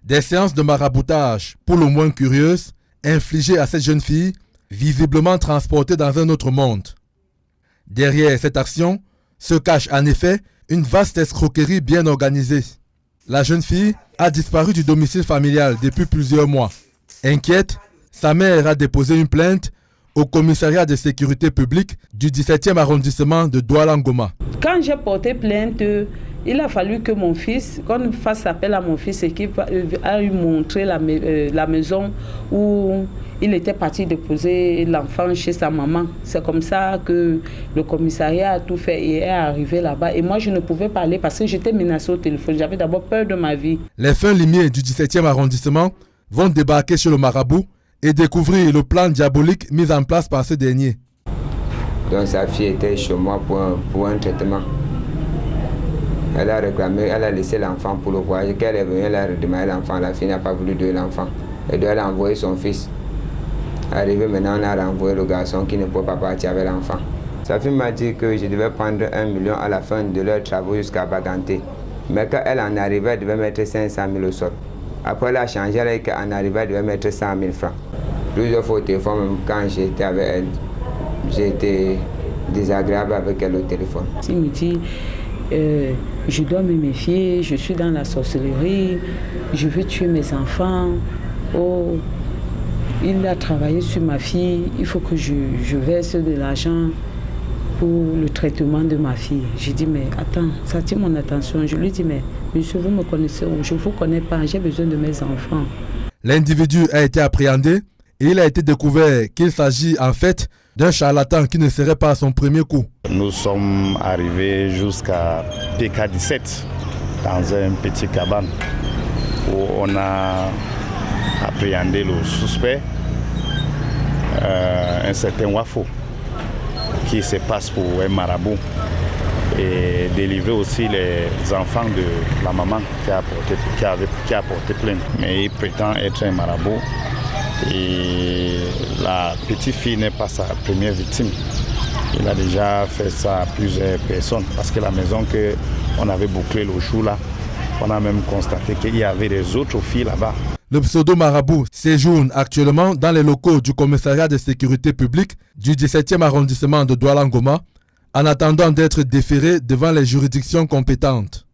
Des séances de maraboutage, pour le moins curieuses, infligées à cette jeune fille, visiblement transportée dans un autre monde. Derrière cette action se cache en effet une vaste escroquerie bien organisée. La jeune fille a disparu du domicile familial depuis plusieurs mois. Inquiète, sa mère a déposé une plainte au commissariat de sécurité publique du 17e arrondissement de Douala-Ngoma. Quand j'ai porté plainte, il a fallu que mon fils, qu'on fasse appel à mon fils et qu'il a eu montré la maison où il était parti déposer l'enfant chez sa maman. C'est comme ça que le commissariat a tout fait et est arrivé là-bas. Et moi, je ne pouvais pas aller parce que j'étais menacée au téléphone. J'avais d'abord peur de ma vie. Les fins limiers du 17e arrondissement vont débarquer chez le marabout et découvrir le plan diabolique mis en place par ce dernier. Donc sa fille était chez moi pour un traitement. Elle a réclamé, elle a laissé l'enfant pour le voyage. Quand elle est venue, elle a redémarré l'enfant. La fille n'a pas voulu donner l'enfant. Et donc elle a envoyé son fils. Arrivé maintenant, on a renvoyé le garçon qui ne peut pas partir avec l'enfant. Sa fille m'a dit que je devais prendre 1 million à la fin de leurs travaux jusqu'à Baganté. Mais quand elle en arrivait, elle devait mettre 500 000 au sol. Après, elle a changé, elle a dit qu'en arrivant, elle devait mettre 100 000 francs. Plusieurs fois au téléphone, même quand j'étais avec elle, j'ai été désagréable avec elle au téléphone. Il me dit, je dois me méfier, je suis dans la sorcellerie, je veux tuer mes enfants. Oh, il a travaillé sur ma fille, il faut que je verse de l'argent pour le traitement de ma fille. J'ai dit, mais attends, ça attire mon attention. Je lui dis, mais monsieur, vous me connaissez, je ne vous connais pas, j'ai besoin de mes enfants. L'individu a été appréhendé et il a été découvert qu'il s'agit en fait d'un charlatan qui ne serait pas son premier coup. Nous sommes arrivés jusqu'à PK17 dans un petit cabane où on a appréhendé le suspect, un certain Wafo, qui se passe pour un marabout, et délivrer aussi les enfants de la maman qui a porté plainte. Mais il prétend être un marabout et la petite fille n'est pas sa première victime. Il a déjà fait ça à plusieurs personnes parce que la maison qu'on avait bouclé le jour là, on a même constaté qu'il y avait des autres filles là-bas. Le pseudo-marabout séjourne actuellement dans les locaux du commissariat de sécurité publique du 17e arrondissement de Douala-Ngoma en attendant d'être déféré devant les juridictions compétentes.